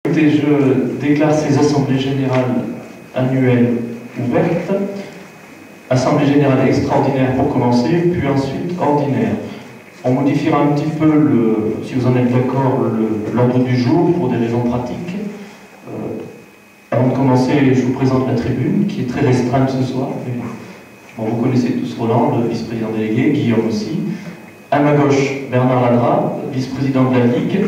Écoutez, je déclare ces assemblées générales annuelles ouvertes, assemblée générale extraordinaire pour commencer, puis ensuite ordinaire. On modifiera un petit peu, si vous en êtes d'accord, l'ordre du jour pour des raisons pratiques. Avant de commencer, je vous présente la tribune qui est très restreinte ce soir. Bon, vous connaissez tous Roland, le vice-président délégué, Guillaume aussi. À ma gauche, Bernard Ladra, vice-président de la Ligue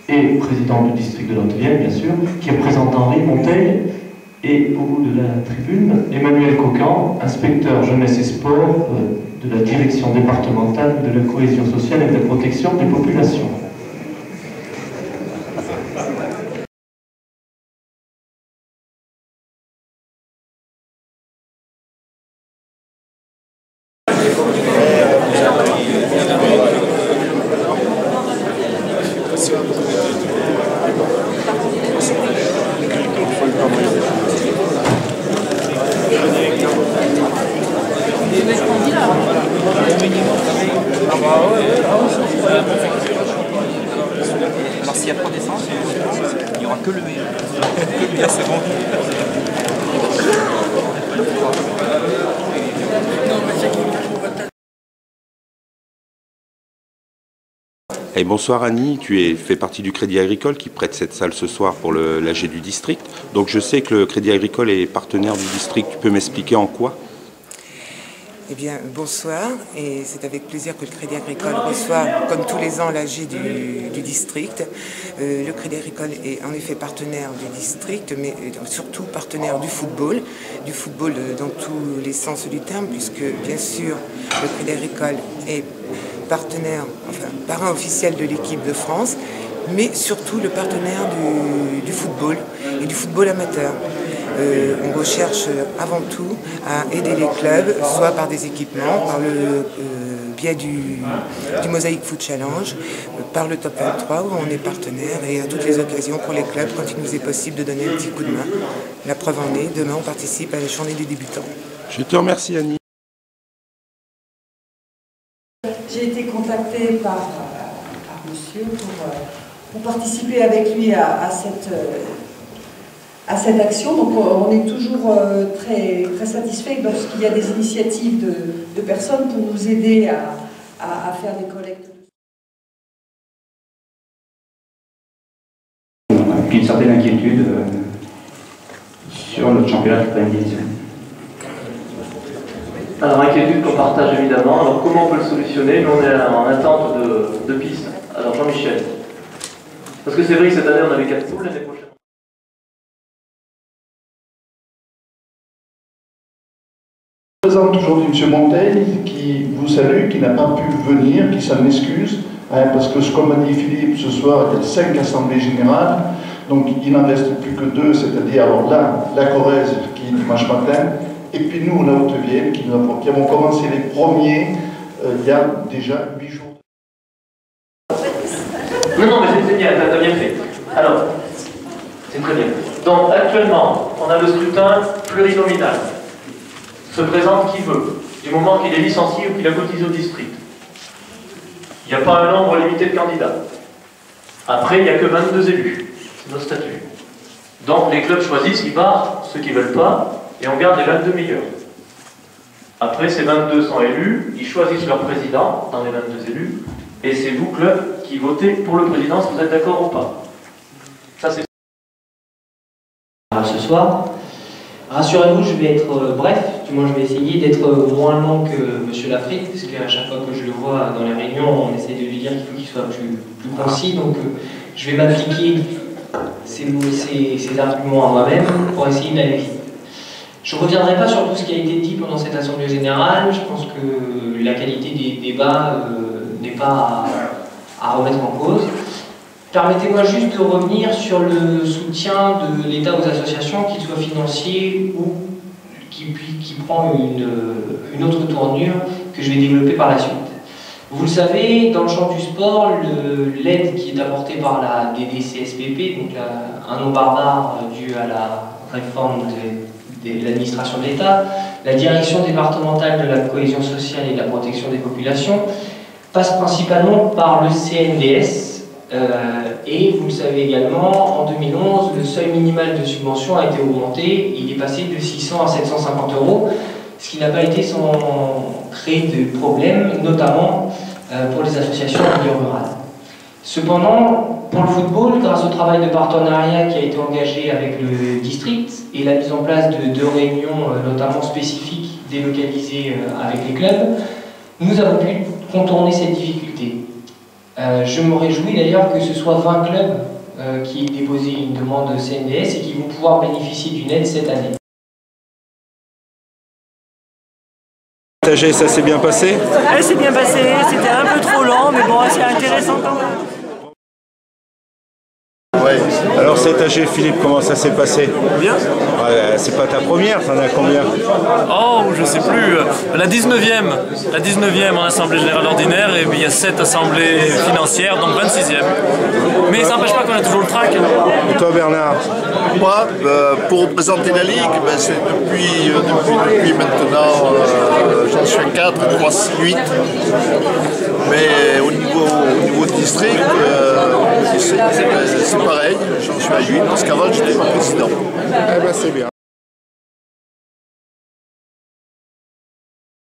et président du district de l'Haute-Vienne, bien sûr, qui représente Henri Monteil. Et au bout de la tribune, Emmanuel Coquan, inspecteur jeunesse et sport de la direction départementale de la cohésion sociale et de la protection des populations. Alors s'il y a trop d'essence, il n'y aura que le meilleur. Que le meilleur, c'est bon. Et bonsoir Annie, tu fais partie du Crédit Agricole qui prête cette salle ce soir pour l'AG du district. Donc je sais que le Crédit Agricole est partenaire du district, tu peux m'expliquer en quoi ? Eh bien, bonsoir, et c'est avec plaisir que le Crédit Agricole reçoit, comme tous les ans, l'AG du district. Le Crédit Agricole est en effet partenaire du district, mais surtout partenaire du football dans tous les sens du terme, puisque, bien sûr, le Crédit Agricole est partenaire, enfin, parrain officiel de l'équipe de France, mais surtout le partenaire du football et du football amateur. On recherche avant tout à aider les clubs, soit par des équipements, par le biais du Mosaic Foot Challenge, par le Top 23 où on est partenaire, et à toutes les occasions pour les clubs quand il nous est possible de donner un petit coup de main. La preuve en est, demain on participe à la journée des débutants. Je te remercie Annie. J'ai été contactée par monsieur pour participer avec lui à cette action. Donc on est toujours très satisfait lorsqu'il y a des initiatives de personnes pour nous aider à faire des collectes. Une certaine inquiétude sur notre championnat de première division. Alors, inquiétude qu'on partage évidemment. Alors, comment on peut le solutionner? Nous, on est en attente de pistes. Alors, Jean-Michel. Parce que c'est vrai que cette année, on avait 4 poules, l'année prochaine. Je présente aujourd'hui M. Monteil qui vous salue, qui n'a pas pu venir, qui s'en excuse, parce que, comme a dit Philippe, ce soir, il y a 5 assemblées générales, donc il n'en reste plus que 2, c'est-à-dire alors là, la Corrèze qui est dimanche matin, et puis nous, la Haute-Vienne, qui avons commencé les premiers il y a déjà 8 jours. Non, mais c'est bien, t'as bien fait. Alors, c'est très bien. Donc, actuellement, on a le scrutin plurinominal. Se présente qui veut, du moment qu'il est licencié ou qu'il a cotisé au district. Il n'y a pas un nombre limité de candidats. Après, il n'y a que 22 élus. C'est nos statuts. Donc, les clubs choisissent, ils barrent ceux qui ne veulent pas, et on garde les 22 meilleurs. Après, ces 22 sont élus, ils choisissent leur président dans les 22 élus, et c'est vous, club, qui votez pour le président si vous êtes d'accord ou pas. Ça, c'est... Ce soir, rassurez-vous, je vais être bref, du moins je vais essayer d'être moins long que M. Lafrique, parce qu'à chaque fois que je le vois dans les réunions, on essaie de lui dire qu'il faut qu'il soit plus concis, donc je vais m'appliquer ces arguments à moi-même pour essayer d'aller vite. Je ne reviendrai pas sur tout ce qui a été dit pendant cette Assemblée Générale. Je pense que la qualité des débats n'est pas à remettre en cause. Permettez-moi juste de revenir sur le soutien de l'État aux associations, qu'il soit financier ou qui prend une autre tournure que je vais développer par la suite. Vous le savez, dans le champ du sport, l'aide qui est apportée par la DDCSPP, donc un nom barbare dû à la réforme de l'administration de l'État, la direction départementale de la cohésion sociale et de la protection des populations, passe principalement par le CNDS, Et vous le savez également, en 2011, le seuil minimal de subvention a été augmenté. Il est passé de 600 à 750 €, ce qui n'a pas été sans créer de problèmes, notamment pour les associations en milieu rural. Cependant, pour le football, grâce au travail de partenariat qui a été engagé avec le district et la mise en place de 2 réunions, notamment spécifiques, délocalisées avec les clubs, nous avons pu contourner cette difficulté. Je me réjouis d'ailleurs que ce soit 20 clubs qui aient déposé une demande CNDS et qui vont pouvoir bénéficier d'une aide cette année. Ça s'est bien passé? Ouais, c'est bien passé, c'était un peu trop lent, mais bon, c'est intéressant quand même. Ouais. Alors cet AG, Philippe, comment ça s'est passé? Bien. Ouais, c'est pas ta première, t'en as combien? Oh, je sais plus. La 19e en assemblée générale ordinaire, et puis il y a 7 assemblées financières, donc 26e. Mais ça n'empêche pas qu'on a toujours le trac. Et toi, Bernard? Moi, pour représenter la Ligue, c'est depuis maintenant, j'en suis à 4, 3, 8. Mais au niveau district, c'est pareil, j'en suis à 8, parce qu'avant j'étais pas président. Eh ben c'est bien.